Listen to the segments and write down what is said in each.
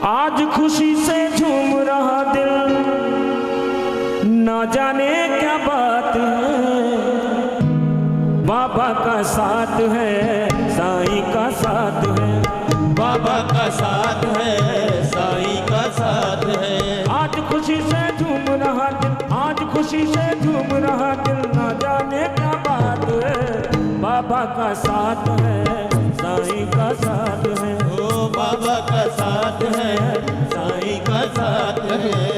आज खुशी से झूम रहा दिल, न जाने क्या बात है। बाबा का साथ है, साईं का साथ है, बाबा का साथ है, साईं का साथ है। आज खुशी से झूम रहा दिल, आज खुशी से झूम रहा दिल, न जाने क्या बात है। बाबा का साथ है, साईं का साथ है, ओ बाबा का साथ है, साईं का साथ है।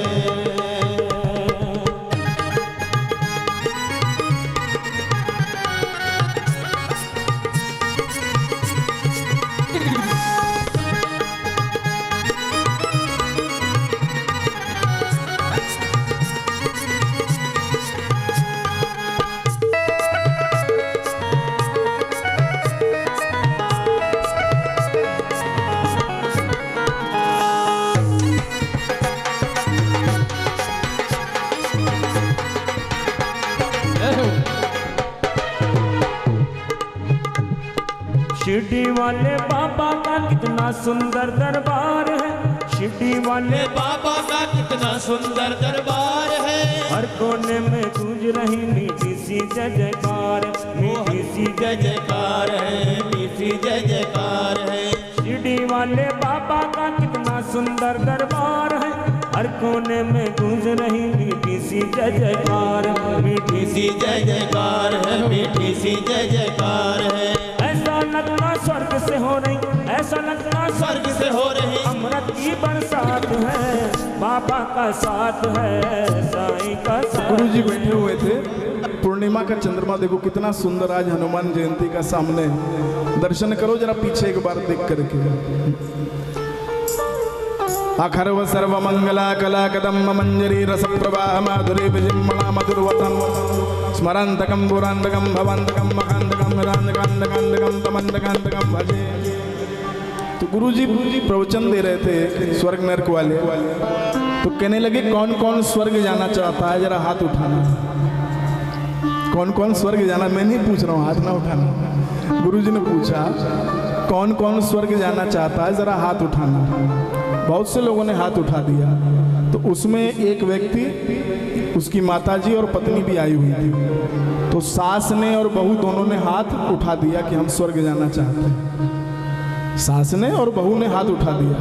शिरडी वाले बाबा का कितना सुंदर दरबार है, शिरडी वाले बाबा का कितना सुंदर दरबार है। हर कोने में गूंज रही मीठी सी जय जयकार, मीठी सी जय जयकार है, मीठी जय जयकार है। शिरडी वाले बाबा का कितना सुंदर दरबार है, हर कोने में गूंज रही मीठी सी जय जयकार, मीठी सी जय जयकार है, मीठी सी जय जयकार है। ऐसा लगना स्वर्ग से हो रही, ऐसा लगना स्वर्ग से हो रही अमृत की बरसात है। बाबा का साथ है, साईं का साथ। गुरु जी बैठे हुए थे, पूर्णिमा का चंद्रमा देखो कितना सुंदर आज हनुमान जयंती का सामने। दर्शन करो जरा पीछे एक बार देख करके। अखर्व सर्व मंगला कला कदम मंजरी रस प्रवाह माधुरी विजिम्मणा मधुरवतम स्मरंतकम पुरांतकम भवंतकम मकांतकम वेदांतकांतकांतकम तमंतकांतकम भजे। तो गुरुजी प्रवचन दे रहे थे स्वर्ग नरक वाले, तो कहने लगे कौन कौन स्वर्ग जाना चाहता है, जरा हाथ उठाना। कौन कौन स्वर्ग जाना, मैं नहीं पूछ रहा हूँ, हाथ ना उठाना। गुरुजी ने पूछा कौन कौन स्वर्ग जाना चाहता है, जरा हाथ उठाना। बहुत से लोगों ने हाथ उठा दिया। तो उसमें एक व्यक्ति, उसकी माताजी और पत्नी भी आई हुई थी। तो सास ने और बहू दोनों ने हाथ उठा दिया कि हम स्वर्ग जाना चाहते हैं। सास ने और बहू ने हाथ उठा दिया,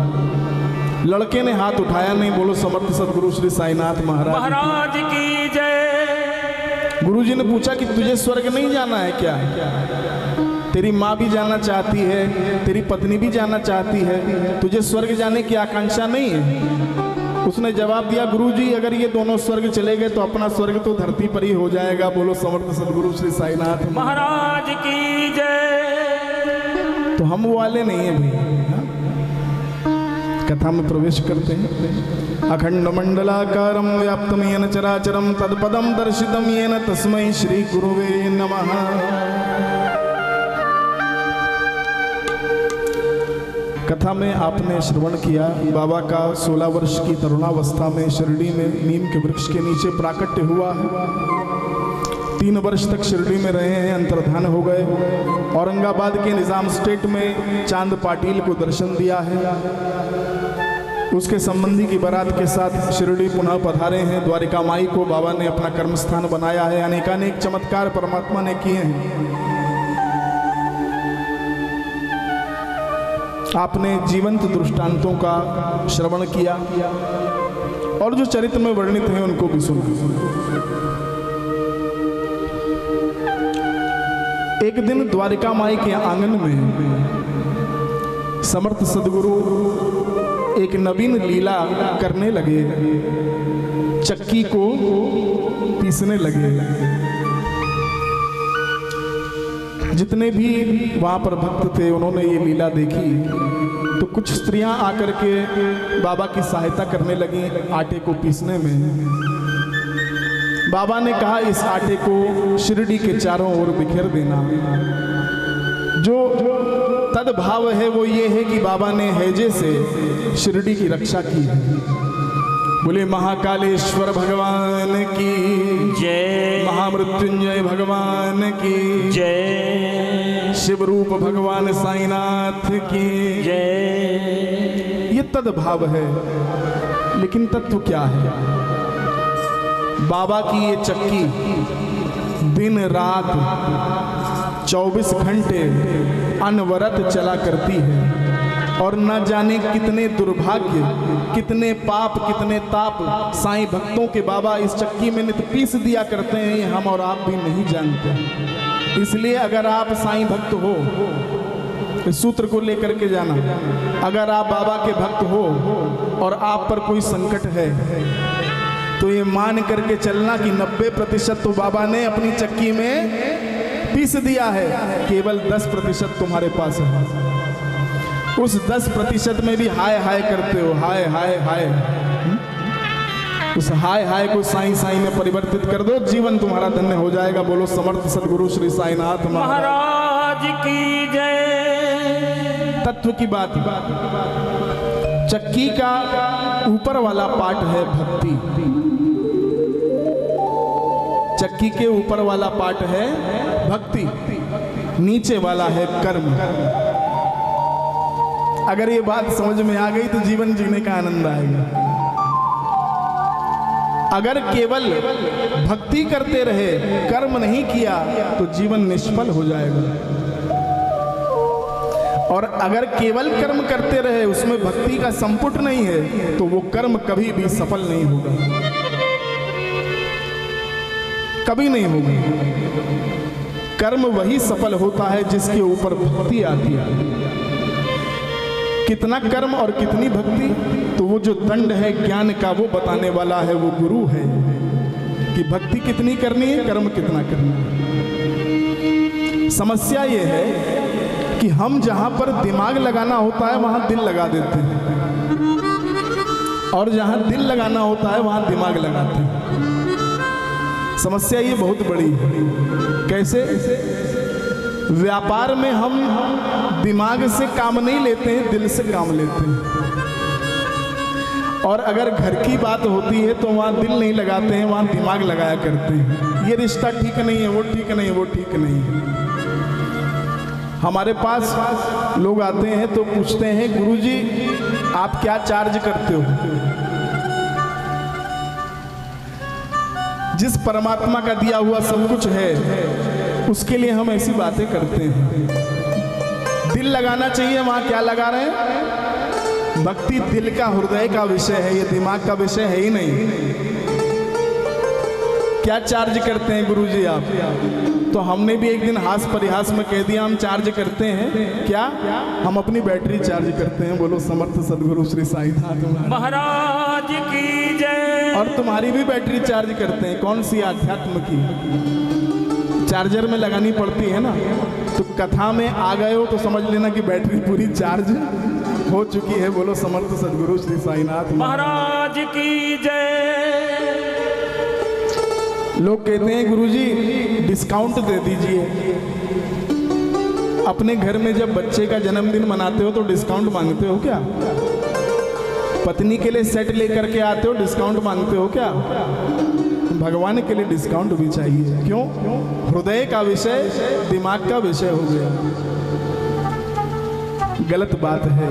लड़के ने हाथ उठाया नहीं। बोलो समर्थ सदगुरु श्री साईनाथ महाराज की जय। गुरुजी ने पूछा कि तुझे स्वर्ग नहीं जाना है क्या? तेरी माँ भी जाना चाहती है, तेरी पत्नी भी जाना चाहती है, तुझे स्वर्ग जाने की आकांक्षा नहीं है? उसने जवाब दिया गुरुजी अगर ये दोनों स्वर्ग चले गए तो अपना स्वर्ग तो धरती पर ही हो जाएगा। बोलो समर्थ सदगुरु श्री साईनाथ महाराज की जय। तो हम वो वाले नहीं है भैया। कथा में प्रवेश करते हैं। अखंड मंडलाकारं व्याप्तं येन चराचरं तत्पदं दर्शितं येन तस्मै श्री गुरुवे नमः। कथा में आपने श्रवण किया बाबा का 16 वर्ष की तरुणावस्था में शिरडी में नीम के वृक्ष के नीचे प्राकट्य हुआ है। 3 वर्ष तक शिरडी में रहे हैं, अंतर्धान हो गए। औरंगाबाद के निजाम स्टेट में चांद पाटिल को दर्शन दिया है। उसके संबंधी की बारात के साथ शिरडी पुनः पधारे हैं। द्वारिका माई को बाबा ने अपना कर्म स्थान बनाया है। अनेकानेक चमत्कार परमात्मा ने किए हैं। आपने जीवंत दृष्टांतों का श्रवण किया और जो चरित्र में वर्णित हैं उनको भी सुना। एक दिन द्वारिका माई के आंगन में समर्थ सदगुरु एक नवीन लीला करने लगे, चक्की को पीसने लगे। जितने भी वहाँ पर भक्त थे उन्होंने ये लीला देखी तो कुछ स्त्रियां आकर के बाबा की सहायता करने लगी आटे को पीसने में। बाबा ने कहा इस आटे को शिरडी के चारों ओर बिखेर देना। जो तद्भाव है वो ये है कि बाबा ने हैजे से शिरडी की रक्षा की है। बोले महाकालेश्वर भगवान की जय, महामृत्युंजय भगवान की जय, शिव रूप भगवान साईनाथ की जय। ये तद्भाव है, लेकिन तत्व क्या है? बाबा की ये चक्की दिन रात 24 घंटे अनवरत चला करती है, और न जाने कितने दुर्भाग्य, कितने पाप, कितने ताप साईं भक्तों के बाबा इस चक्की में नित पीस दिया करते हैं, ये हम और आप भी नहीं जानते। इसलिए अगर आप साईं भक्त हो, इस सूत्र को लेकर के जाना, अगर आप बाबा के भक्त हो और आप पर कोई संकट है तो ये मान करके चलना कि 90% तो बाबा ने अपनी चक्की में पीस दिया है, केवल 10% तुम्हारे पास है। उस 10% में भी हाय हाय करते हो, हाय हाय हाय। उस हाय हाय को साईं साईं में परिवर्तित कर दो, जीवन तुम्हारा धन्य हो जाएगा। बोलो समर्थ सदगुरु श्री साईनाथ महाराज की जय। तत्व की बात, चक्की का ऊपर वाला पार्ट है भक्ति, चक्की के ऊपर वाला पार्ट है भक्ति, नीचे वाला है कर्म। अगर ये बात समझ में आ गई तो जीवन जीने का आनंद आएगा। अगर केवल भक्ति करते रहे, कर्म नहीं किया, तो जीवन निष्फल हो जाएगा। और अगर केवल कर्म करते रहे, उसमें भक्ति का संपुट नहीं है, तो वो कर्म कभी भी सफल नहीं होगा, कभी नहीं होगा। कर्म वही सफल होता है जिसके ऊपर भक्ति आती है। कितना कर्म और कितनी भक्ति, तो वो जो दंड है ज्ञान का वो बताने वाला है, वो गुरु है कि भक्ति कितनी करनी है, कर्म कितना करना है। समस्या ये है कि हम जहां पर दिमाग लगाना होता है वहां दिल लगा देते हैं, और जहां दिल लगाना होता है वहां दिमाग लगाते हैं। समस्या ये बहुत बड़ी है। कैसे? व्यापार में हम दिमाग से काम नहीं लेते हैं, दिल से काम लेते हैं। और अगर घर की बात होती है तो वहाँ दिल नहीं लगाते हैं, वहाँ दिमाग लगाया करते हैं। ये रिश्ता ठीक नहीं है, वो ठीक नहीं है, वो ठीक नहीं है। हमारे पास लोग आते हैं तो पूछते हैं, गुरुजी आप क्या चार्ज करते हो? जिस परमात्मा का दिया हुआ सब कुछ है, उसके लिए हम ऐसी बातें करते हैं। दिल लगाना चाहिए, वहां क्या लगा रहे हैं? भक्ति दिल का, हृदय का विषय है, ये दिमाग का विषय है ही नहीं। क्या चार्ज करते हैं गुरुजी आप? तो हमने भी एक दिन हास परिहास में कह दिया, हम चार्ज करते हैं। क्या? हम अपनी बैटरी चार्ज करते हैं। बोलो समर्थ सदगुरु श्री साईनाथ महाराज की जय। और तुम्हारी भी बैटरी चार्ज करते हैं। कौन सी? आध्यात्म की। चार्जर में लगानी पड़ती है ना। तो कथा में आ गए हो तो समझ लेना कि बैटरी पूरी चार्ज हो चुकी है। बोलो समर्थ सदगुरु श्री साईनाथ महाराज की जय। लोग कहते हैं गुरुजी डिस्काउंट दे दीजिए। अपने घर में जब बच्चे का जन्मदिन मनाते हो तो डिस्काउंट मांगते हो क्या? पत्नी के लिए सेट लेकर के आते हो, डिस्काउंट मांगते हो क्या? भगवान के लिए डिस्काउंट भी चाहिए। क्यों? हृदय का विषय दिमाग का विषय हो गया। गलत बात है।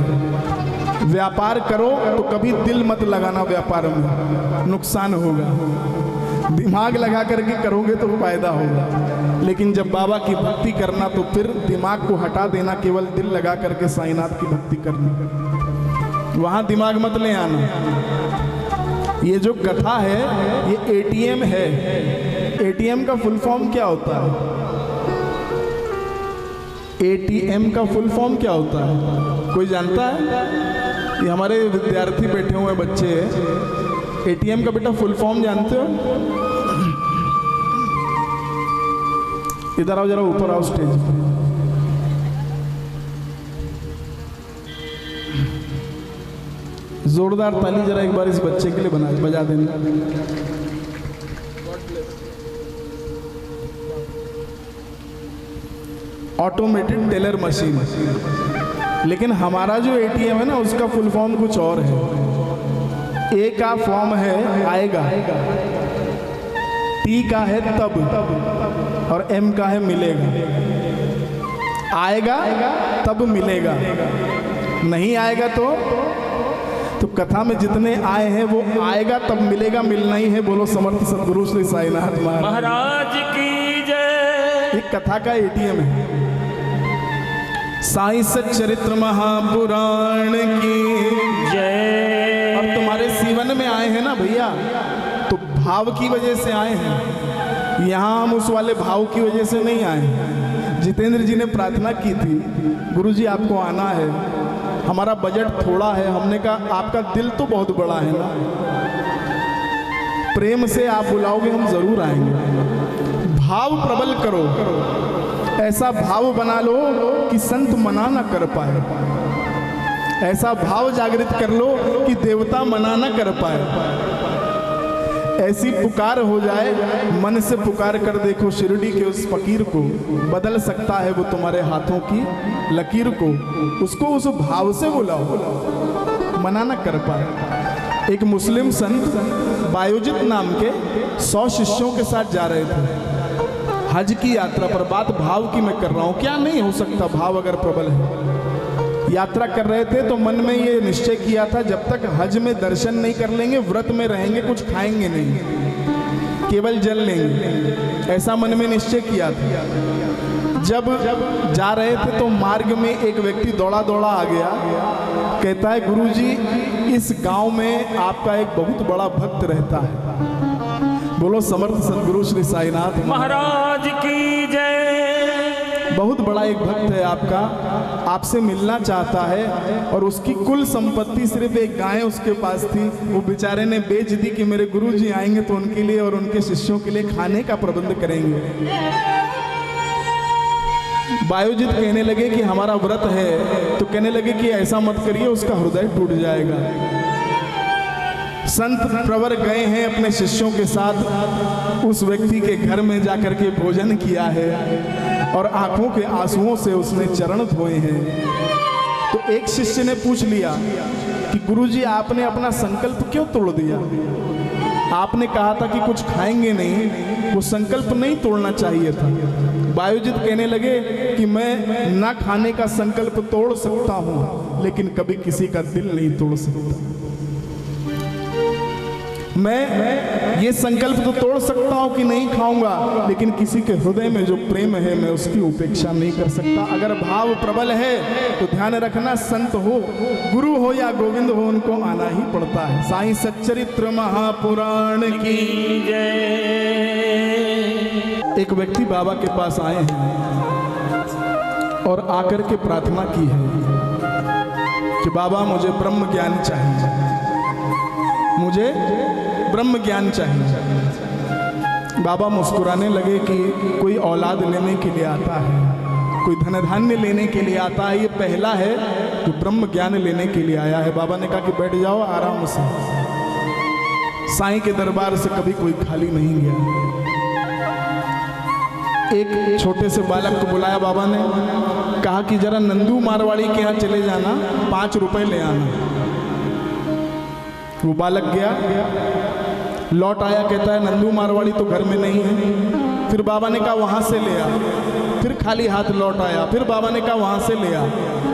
व्यापार करो तो कभी दिल मत लगाना, व्यापार में नुकसान होगा। दिमाग लगा करके करोगे तो फायदा होगा। लेकिन जब बाबा की भक्ति करना तो फिर दिमाग को हटा देना, केवल दिल लगा करके साईनाथ की भक्ति करना। वहां दिमाग मत ले आना। ये जो कथा है ये एटीएम है। एटीएम का फुल फॉर्म क्या होता है? एटीएम का फुल फॉर्म क्या होता है? कोई जानता है? ये हमारे विद्यार्थी बैठे हुए बच्चे हैं। एटीएम का बेटा फुल फॉर्म जानते हो? इधर आओ, जरा ऊपर आओ स्टेज पे। जोरदार ताली जरा एक बार इस बच्चे के लिए बजा देना। Automated teller machine. लेकिन हमारा जो एटीएम है ना, उसका फुल फॉर्म कुछ और है। ए का फॉर्म है आएगा, टी का है तब, और एम का है मिलेगा। आएगा तब मिलेगा, नहीं आएगा तो तो कथा में जितने आए हैं वो आएगा तब मिलेगा, मिलना ही है। बोलो समर्थ सदगुरु श्री साईनाथ महाराज की जय। एक कथा का एटीएम है। साईं सच्चरित्र महापुराण की जय। अब तुम्हारे जीवन में आए हैं ना भैया, तो भाव की वजह से आए हैं। यहाँ हम उस वाले भाव की वजह से नहीं आए हैं। जितेंद्र जी ने प्रार्थना की थी, गुरु जी आपको आना है, हमारा बजट थोड़ा है। हमने कहा आपका दिल तो बहुत बड़ा है ना, प्रेम से आप बुलाओगे हम जरूर आएंगे। भाव प्रबल करो, ऐसा भाव बना लो कि संत मना ना कर पाए, ऐसा भाव जागृत कर लो कि देवता मना ना कर पाए। ऐसी पुकार हो जाए, मन से पुकार कर देखो शिरडी के उस फकीर को, बदल सकता है वो तुम्हारे हाथों की लकीर को। उसको उस भाव से बुलाओ, मना ना कर पाए। एक मुस्लिम संत बायोजित नाम के 100 शिष्यों के साथ जा रहे थे हज की यात्रा पर। बात भाव की मैं कर रहा हूं, क्या नहीं हो सकता भाव अगर प्रबल है। यात्रा कर रहे थे तो मन में ये निश्चय किया था, जब तक हज में दर्शन नहीं कर लेंगे, व्रत में रहेंगे, कुछ खाएंगे नहीं, केवल जल लेंगे, ऐसा मन में निश्चय किया था। जब जा रहे थे तो मार्ग में एक व्यक्ति दौड़ा दौड़ा आ गया, कहता है गुरुजी इस गांव में आपका एक बहुत बड़ा भक्त रहता है। बोलो समर्थ सदगुरु श्री साईनाथ महाराज की जय। बहुत बड़ा एक भक्त है आपका, आपसे मिलना चाहता है, और उसकी कुल संपत्ति सिर्फ एक गाय उसके पास थी। वो बेचारे ने बेच दी कि मेरे गुरुजी आएंगे तो उनके लिए और उनके शिष्यों के लिए खाने का प्रबंध करेंगे। बायोजित कहने लगे कि हमारा व्रत है, तो कहने लगे कि ऐसा मत करिए, उसका हृदय टूट जाएगा। संत प्रवर गए हैं अपने शिष्यों के साथ, उस व्यक्ति के घर में जाकर के भोजन किया है और आंखों के आंसुओं से उसने चरण धोए हैं। तो एक शिष्य ने पूछ लिया कि गुरुजी आपने अपना संकल्प क्यों तोड़ दिया? आपने कहा था कि कुछ खाएंगे नहीं, वो संकल्प नहीं तोड़ना चाहिए था। बायोजित कहने लगे कि मैं ना खाने का संकल्प तोड़ सकता हूं, लेकिन कभी किसी का दिल नहीं तोड़ सकता। मैं ये संकल्प तो तोड़ सकता हूं कि नहीं खाऊंगा, लेकिन किसी के हृदय में जो प्रेम है मैं उसकी उपेक्षा नहीं कर सकता। अगर भाव प्रबल है तो ध्यान रखना, संत हो, गुरु हो या गोविंद हो, उनको आना ही पड़ता है। साईं सच्चरित्र महापुराण की जय। एक व्यक्ति बाबा के पास आए हैं और आकर के प्रार्थना की है कि बाबा मुझे ब्रह्म ज्ञान चाहिए, मुझे ब्रह्म ज्ञान चाहिए। बाबा मुस्कुराने लगे कि कोई औलाद लेने के लिए आता है, कोई धन धान्य लेने के लिए आता है, ये पहला है जो ब्रह्म ज्ञान लेने के लिए आया है। बाबा ने कहा कि बैठ जाओ आराम से। साईं के दरबार से कभी कोई खाली नहीं गया। एक छोटे से बालक को बुलाया बाबा ने, कहा कि जरा नंदू मारवाड़ी के यहाँ चले जाना, 5 रुपए ले आना। वो बालक गया, लौट आया, कहता है नंदू मारवाड़ी तो घर में नहीं है। फिर बाबा ने कहा वहाँ से ले आ, फिर खाली हाथ लौट आया। फिर बाबा ने कहा वहाँ से ले आ,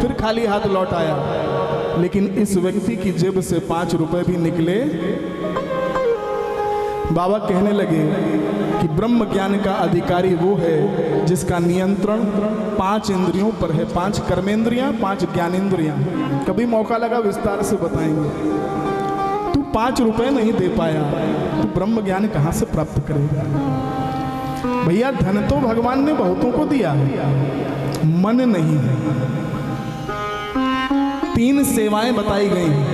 फिर खाली हाथ लौट आया। लेकिन इस व्यक्ति की जेब से 5 रुपए भी निकले। बाबा कहने लगे कि ब्रह्म ज्ञान का अधिकारी वो है जिसका नियंत्रण 5 इंद्रियों पर है, 5 कर्मेंद्रियां, 5 ज्ञानेंद्रियां। कभी मौका लगा विस्तार से बताएंगे। तू 5 रुपए नहीं दे पाया, तू ब्रह्म ज्ञान कहां से प्राप्त करेगा? भैया धन तो भगवान ने बहुतों को दिया है, मन नहीं है। 3 सेवाएं बताई गई हैं।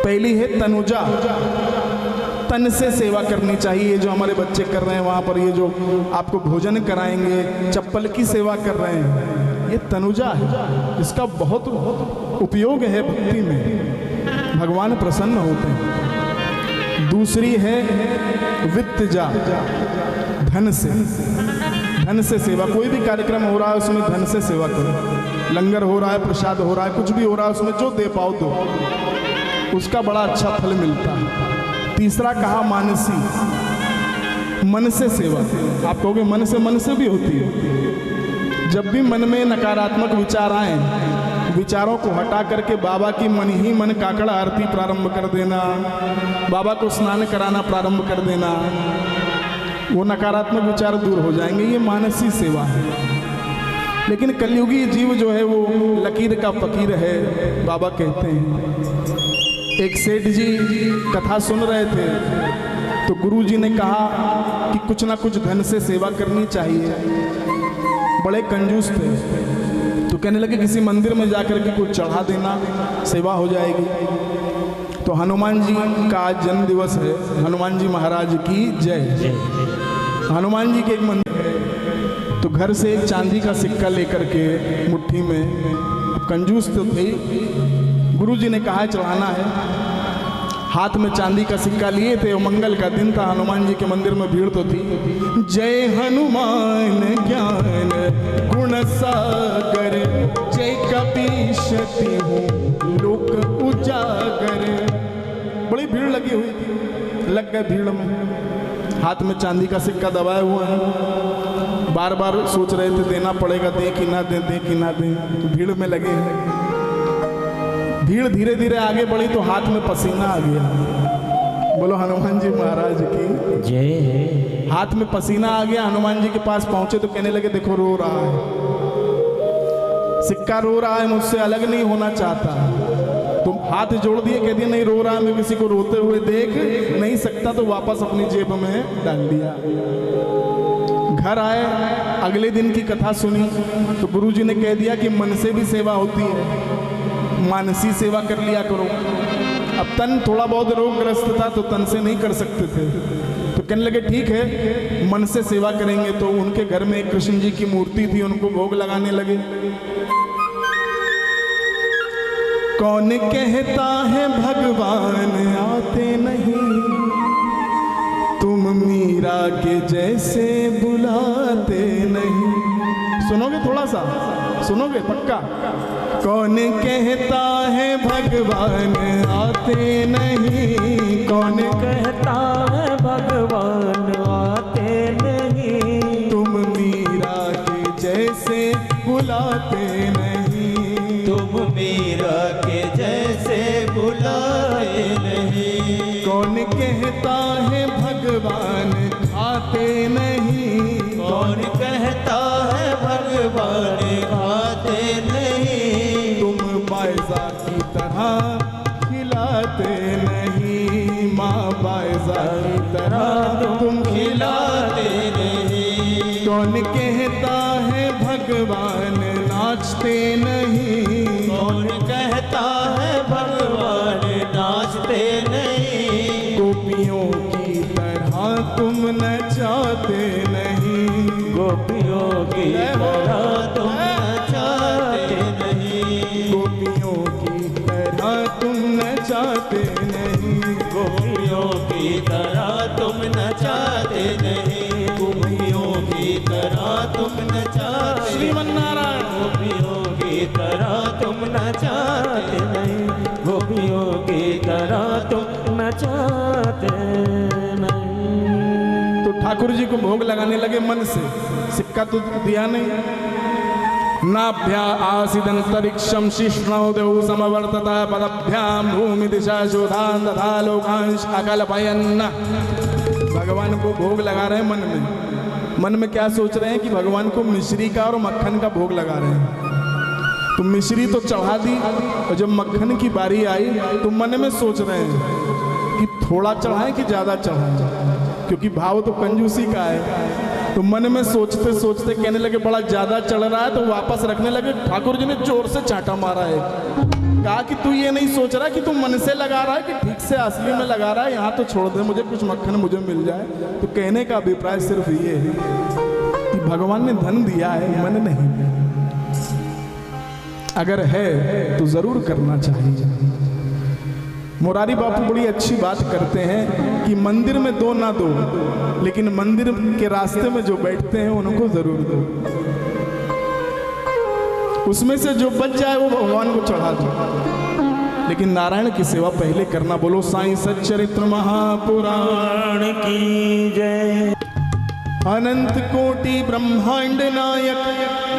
पहली है तनुजा, तन से सेवा करनी चाहिए। जो हमारे बच्चे कर रहे हैं वहाँ पर, ये जो आपको भोजन कराएंगे, चप्पल की सेवा कर रहे हैं, ये तनुजा है, इसका बहुत उपयोग है भक्ति में, भगवान प्रसन्न होते हैं। दूसरी है वित्तजा, धन से सेवा। कोई भी कार्यक्रम हो रहा है उसमें धन से सेवा करो। लंगर हो रहा है, प्रसाद हो रहा है, कुछ भी हो रहा है, उसमें जो दे पाओ दो, उसका बड़ा अच्छा फल मिलता है। तीसरा कहा मानसी, मन से सेवा। आप कहोगे मन से भी होती है। जब भी मन में नकारात्मक विचार आए विचारों को हटा करके बाबा की मन ही मन काकड़ा आरती प्रारंभ कर देना, बाबा को स्नान कराना प्रारंभ कर देना, वो नकारात्मक विचार दूर हो जाएंगे। ये मानसी सेवा है। लेकिन कलयुगी जीव जो है वो लकीर का फकीर है, बाबा कहते हैं। एक सेठ जी कथा सुन रहे थे तो गुरु जी ने कहा कि कुछ ना कुछ धन से सेवा करनी चाहिए। बड़े कंजूस थे तो कहने लगे किसी मंदिर में जाकर के कुछ चढ़ा देना, सेवा हो जाएगी। तो हनुमान जी का आज जन्म दिवस है। हनुमान जी महाराज की जय। हनुमान जी के एक मंदिर है तो घर से एक चांदी का सिक्का लेकर के मुट्ठी में, अब कंजूस तो थे, गुरु जी ने कहा चढ़ाना है, हाथ में चांदी का सिक्का लिए थे। वो मंगल का दिन था, हनुमान जी के मंदिर में भीड़ तो थी। जय हनुमान ज्ञान गुण सागर, जय कपीशति हूँ लोक उजागर। बड़ी भीड़ लगी हुई थी, लग गए भीड़ में, हाथ में चांदी का सिक्का दबाए हुए हैं, बार बार सोच रहे थे देना पड़ेगा, दे कि ना दे, दे कि ना दे, तो भीड़ में लगे हैं। भीड़ धीरे धीरे आगे बढ़ी तो हाथ में पसीना आ गया। बोलो हनुमान जी महाराज की जय। हाथ में पसीना आ गया। हनुमान जी के पास पहुंचे तो कहने लगे देखो रो रहा है, सिक्का रो रहा है, मुझसे अलग नहीं होना चाहता। तुम हाथ जोड़ दिए, कह दिया नहीं रो रहा है, मैं किसी को रोते हुए देख नहीं सकता, तो वापस अपनी जेब में डाल दिया। घर आए, अगले दिन की कथा सुनी तो गुरु जी ने कह दिया कि मन से भी सेवा होती है, मानसी सेवा कर लिया करो। अब तन थोड़ा बहुत रोगग्रस्त था तो तन से नहीं कर सकते थे, तो कहने लगे ठीक है मन से सेवा करेंगे। तो उनके घर में एक कृष्ण जी की मूर्ति थी, उनको भोग लगाने लगे। कौन कहता है भगवान आते नहीं, तुम मीरा के जैसे बुलाते नहीं। सुनोगे थोड़ा सा, सुनोगे पक्का? कौन कहता है भगवान आते नहीं, कौन कहता है भगवान आते नहीं, तुम मीरा के जैसे बुलाते नहीं, तुम मीरा के जैसे बुलाते नहीं। कौन कहता है भगवान खाते नहीं, कौन कहता है भगवान खाते नहीं, तुम बायजा की तरह खिलाते नहीं, माँ बायजा की तरह तुम खिलाते नहीं। कौन कहता है भगवान नाचते नहीं, कौन कहता है भगवान नाचते नहीं, गोपियों की तरह तुम नचाते नहीं, गोपियों की तरह तुम नचाते नहीं, गोपियों की तरह तुम नचाते नहीं, गोपियों की तरह तुम नचाते नहीं, गोपियों की तरह तुम नचाते श्रीमन्नारायण। गोपियों की तरह तुम नचाते नहीं, गोपियों की तरह तुम नचाते नहीं। तो ठाकुर जी को भोग लगाने लगे मन से, सिक्का तो दिया नहीं। नाभ्या आसीदंतरिक्षम शिष्णौ देव समवर्तता पदभ्याम भूमि दिशा शोधान तथा लोकांश अकल्पयन्। भगवान को भोग लगा रहे हैं मन में। मन में क्या सोच रहे हैं कि भगवान को मिश्री का और मक्खन का भोग लगा रहे हैं। तो मिश्री तो चढ़ा दी और जब मक्खन की बारी आई तो मन में सोच रहे हैं कि थोड़ा चढ़ाएं कि ज़्यादा चढ़ाएं, क्योंकि भाव तो कंजूसी का है। तो मन में सोचते सोचते कहने लगे बड़ा ज़्यादा चढ़ रहा है, तो वापस रखने लगे। ठाकुर जी ने जोर से चाटा मारा है, कहा कि तू ये नहीं सोच रहा कि तू मन से लगा रहा है कि ठीक से असली में लगा रहा है, यहाँ तो छोड़ दे, मुझे कुछ मक्खन मुझे मिल जाए। तो कहने का अभिप्राय सिर्फ ये है कि भगवान ने धन दिया है, मन नहीं। अगर है तो जरूर करना चाहिए। मुरारी बापू बड़ी अच्छी बात करते हैं कि मंदिर में दो ना दो, लेकिन मंदिर के रास्ते में जो बैठते हैं उनको जरूर दो। उसमें से जो बच जाए वो भगवान को चढ़ा दो, लेकिन नारायण की सेवा पहले करना। बोलो साईं सच्चरित्र महापुराण की जय। अनंत कोटि ब्रह्मांड नायक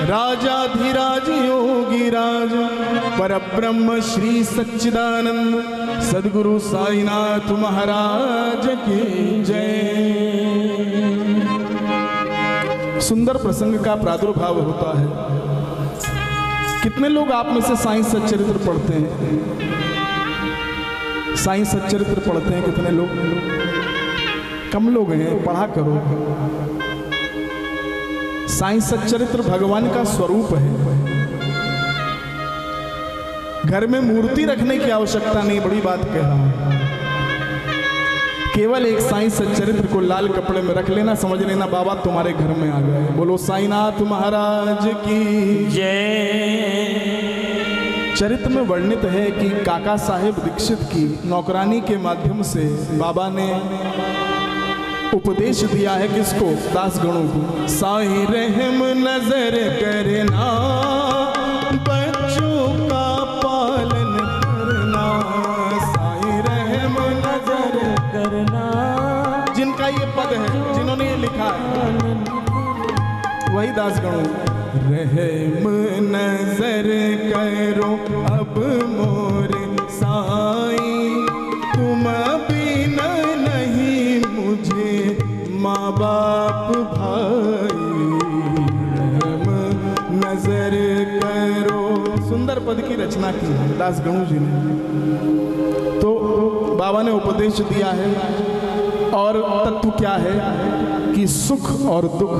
राजाधिराज योगी राज परब्रह्म श्री सच्चिदानंद सद्गुरु साईनाथ महाराज की जय। सुंदर प्रसंग का प्रादुर्भाव होता है। कितने लोग आप में से साईं सच्चरित्र पढ़ते हैं? साईं सच्चरित्र पढ़ते हैं कितने लोग? कम लोग हैं, पढ़ा करो। साईं सच्चरित्र भगवान का स्वरूप है। घर में मूर्ति रखने की आवश्यकता नहीं, बड़ी बात कह रहा हूं। केवल एक साईं सच्चरित्र को लाल कपड़े में रख लेना, समझ लेना बाबा तुम्हारे घर में आ गए। बोलो साईनाथ महाराज की जय। चरित्र में वर्णित है कि काका साहेब दीक्षित की नौकरानी के माध्यम से बाबा ने उपदेश दिया है किसको? दासगणों को। साईं रहम नजर करना, बच्चों का पालन करना, साईं रहम नजर करना। जिनका ये पद है, जिन्होंने ये लिखा है, वही दासगणों। रहम नजर करो अब मोरे साईं, तुम बिना नहीं मुझे माँ बाप भाई, रहम नजर करो। सुंदर पद की रचना की है दासगणु जी ने। तो बाबा ने उपदेश दिया है और तत्व क्या है कि सुख और दुख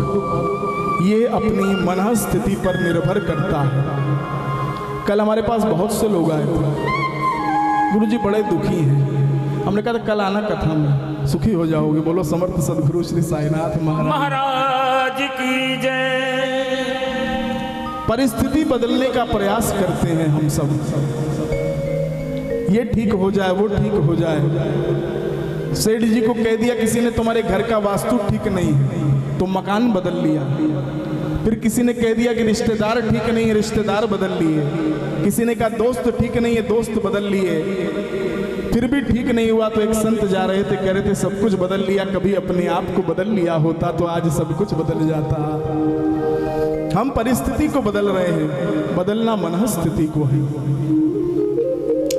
ये अपनी मन स्थिति पर निर्भर करता है। कल हमारे पास बहुत से लोग आए थे, गुरुजी बड़े दुखी हैं। हमने कहा था कल आना कथा में, सुखी हो जाओगे। बोलो समर्थ सद्गुरु श्री साईनाथ महाराज की जय। परिस्थिति बदलने का प्रयास करते हैं हम सब, ये ठीक हो जाए, वो ठीक हो जाए। सेठ जी को कह दिया किसी ने तुम्हारे घर का वास्तु ठीक नहीं है, तो मकान बदल लिया। फिर किसी ने कह दिया कि रिश्तेदार ठीक नहीं है, रिश्तेदार बदल लिए। किसी ने कहा दोस्त ठीक नहीं है, दोस्त बदल लिए। फिर भी ठीक नहीं हुआ तो एक संत जा रहे थे, कह रहे थे सब कुछ बदल लिया, कभी अपने आप को बदल लिया होता तो आज सब कुछ बदल जाता। हम परिस्थिति को बदल रहे हैं, बदलना मन स्थिति को है।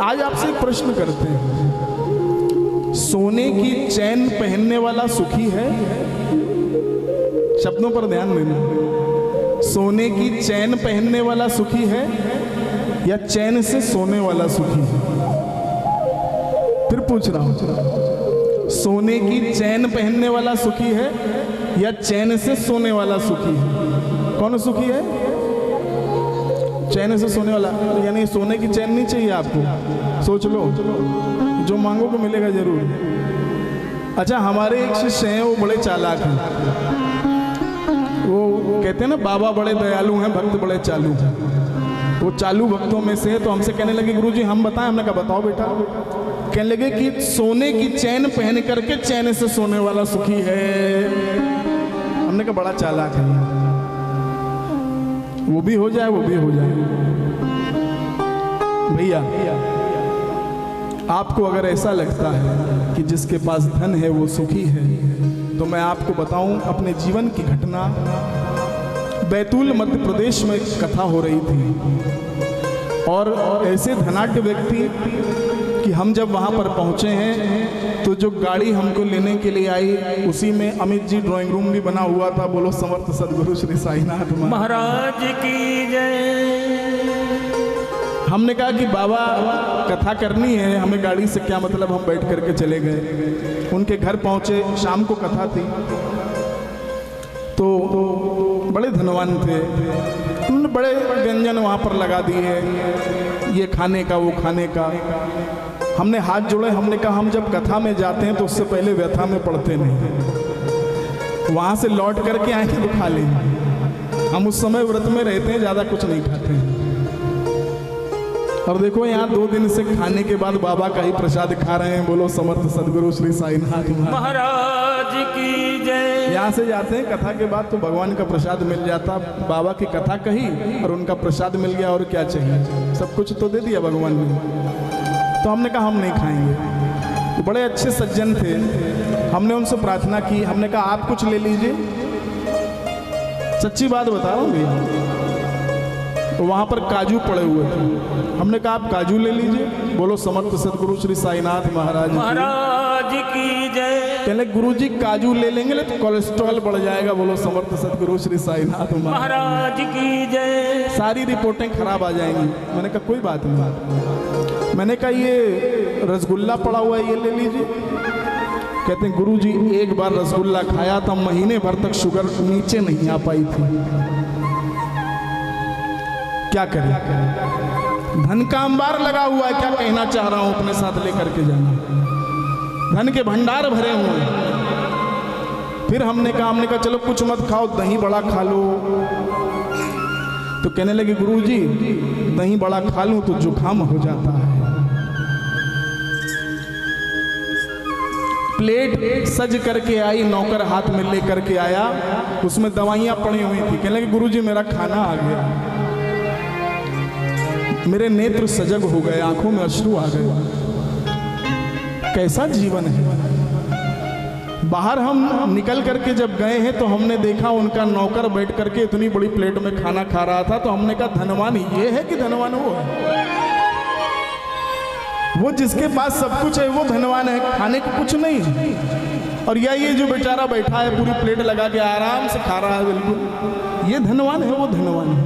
आज आपसे एक प्रश्न करते हैं, सोने की चैन पहनने वाला सुखी है? शब्दों पर ध्यान देना। सोने की चैन पहनने वाला सुखी है या चैन से सोने वाला सुखी है? फिर पूछ रहा हूं, सोने की चैन पहनने वाला सुखी है या चैन से सोने वाला सुखी है? कौन सुखी है? चैन से सोने वाला। यानी सोने की चैन नहीं चाहिए आपको, सोच लो, जो मांगोगे मिलेगा जरूर। अच्छा, हमारे एक शिष्य हैं, वो बड़े चालाक हैं। वो कहते हैं ना बाबा बड़े दयालु हैं, भक्त बड़े चालू हैं। वो चालू भक्तों में से, तो हमसे कहने लगे गुरुजी हम बताएं। हमने कहा बताओ बेटा। कहने लगे कि सोने की चैन पहन करके चैन से सोने वाला सुखी है। हमने कहा बड़ा चालाक है, वो भी हो जाए, वो भी हो जाए। भैया आपको अगर ऐसा लगता है कि जिसके पास धन है वो सुखी है, तो मैं आपको बताऊं अपने जीवन की घटना। बैतूल मध्य प्रदेश में कथा हो रही थी और ऐसे धनाढ्य व्यक्ति कि हम जब वहाँ पर पहुँचे हैं तो जो गाड़ी हमको लेने के लिए आई उसी में अमित जी ड्राइंग रूम भी बना हुआ था। बोलो समर्थ सद्गुरु श्री साईनाथ महाराज की जय। हमने कहा कि बाबा कथा करनी है, हमें गाड़ी से क्या मतलब, हम बैठ करके चले गए। उनके घर पहुंचे, शाम को कथा थी। तो बड़े धनवान थे, उन्होंने बड़े व्यंजन वहाँ पर लगा दिए, ये खाने का वो खाने का। हमने हाथ जोड़े, हमने कहा हम जब कथा में जाते हैं तो उससे पहले व्यथा में पड़ते नहीं, वहाँ से लौट करके आएंगे तो खा लेंगे। हम उस समय व्रत में रहते हैं, ज़्यादा कुछ नहीं खाते हैं। और देखो यहाँ 2 दिन से खाने के बाद बाबा का ही प्रसाद खा रहे हैं। बोलो समर्थ सद्गुरु श्री साईनाथ महाराज की जय। यहाँ से जाते हैं कथा के बाद तो भगवान का प्रसाद मिल जाता। बाबा की कथा कही और उनका प्रसाद मिल गया, और क्या चाहिए, सब कुछ तो दे दिया भगवान ने। तो हमने कहा हम नहीं खाएंगे। तो बड़े अच्छे सज्जन थे, हमने उनसे प्रार्थना की, हमने कहा आप कुछ ले लीजिए सच्ची बात बता रहा हूँ भैया। तो वहाँ पर काजू पड़े हुए थे। हमने कहा आप काजू ले लीजिए। बोलो समर्थ सदगुरु श्री साईनाथ महाराज महाराज की जय। कहले गुरु जी काजू ले लेंगे तो कोलेस्ट्रॉल बढ़ जाएगा। बोलो समर्थ सदगुरु श्री साईनाथ महाराज की जय। सारी रिपोर्टें खराब आ जाएंगी। मैंने कहा कोई बात नहीं। मैंने कहा ये रसगुल्ला पड़ा हुआ है, ये ले लीजिए। कहते हैं गुरु जी एक बार रसगुल्ला खाया था, महीने भर तक शुगर नीचे नहीं आ पाई थी। क्या करें, धन का अंबार लगा हुआ है। क्या कहना चाह रहा हूं, अपने साथ लेकर के जाना। धन के भंडार भरे हुए हैं। फिर हमने कहा चलो कुछ मत खाओ, दही बड़ा खा लो। तो कहने लगे गुरु जी दही बड़ा खा लूं तो जुकाम हो जाता है। प्लेट सज करके आई, नौकर हाथ में ले करके आया, उसमें दवाइयां पड़ी हुई थी। कहने लगे गुरु जी मेरा खाना आ गया। मेरे नेत्र सजग हो गए, आंखों में अश्रु आ गए। कैसा जीवन है। बाहर हम निकल करके जब गए हैं तो हमने देखा उनका नौकर बैठ करके इतनी बड़ी प्लेट में खाना खा रहा था। तो हमने कहा धनवान ये है कि धनवान वो है? वो जिसके पास सब कुछ है वो धनवान है, खाने को कुछ नहीं है। और ये जो बेचारा बैठा है पूरी प्लेट लगा के आराम से खा रहा है, बिल्कुल ये धनवान है, वो धनवान है।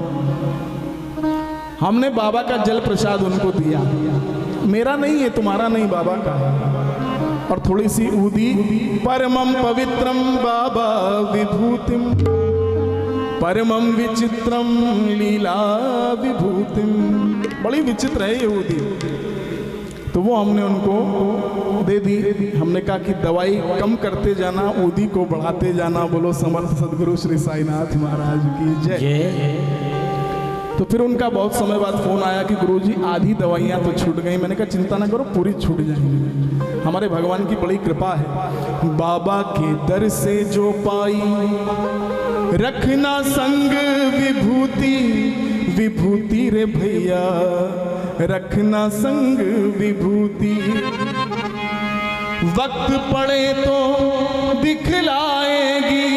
हमने बाबा का जल प्रसाद उनको दिया। मेरा नहीं है, तुम्हारा नहीं, बाबा का है। और थोड़ी सी ऊदी। परमम पवित्रम बाबा विभूतिम, परमम विचित्रम लीला विभूतिम। बड़ी विचित्र है ये ऊदी। तो वो हमने उनको दे दी। हमने कहा कि दवाई कम करते जाना, ऊदी को बढ़ाते जाना। बोलो समर्थ सदगुरु श्री साईनाथ महाराज की जय। तो फिर उनका बहुत समय बाद फोन आया कि गुरुजी आधी दवाइयाँ तो छूट गई। मैंने कहा चिंता ना करो, पूरी छूट जाएंगी। हमारे भगवान की बड़ी कृपा है। बाबा के दर से जो पाई रखना संग विभूति, विभूति रे भैया रखना संग विभूति। वक्त पड़े तो दिखलाएगी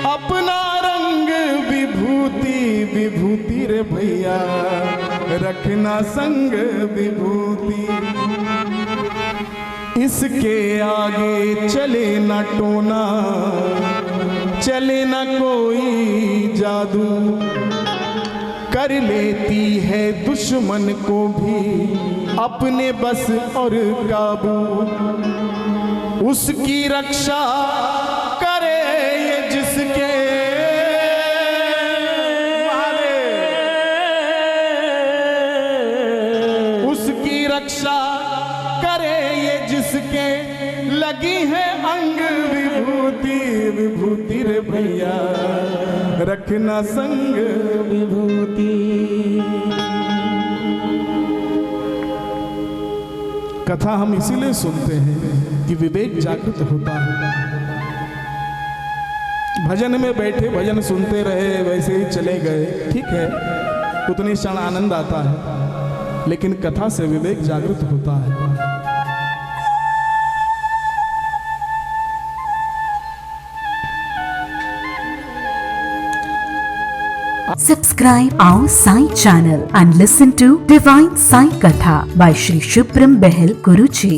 अपना रंग विभूति, विभूति रे भैया रखना संग विभूति। इसके आगे चले न टोना, चले न कोई जादू। कर लेती है दुश्मन को भी अपने बस और काबू। उसकी रक्षा करे ये जिसके उसकी रक्षा करे ये जिसके लगी है अंग विभूति, विभूति रे भैया रखना संग विभूति। कथा हम इसीलिए सुनते हैं कि विवेक जागृत होता है। भजन में बैठे भजन सुनते रहे, वैसे ही चले गए, ठीक है, उतनी क्षण आनंद आता है, लेकिन कथा से विवेक जागृत होता है। Subscribe our Sai channel and listen to Divine Sai Katha by Shri Shubram Behel Guruji.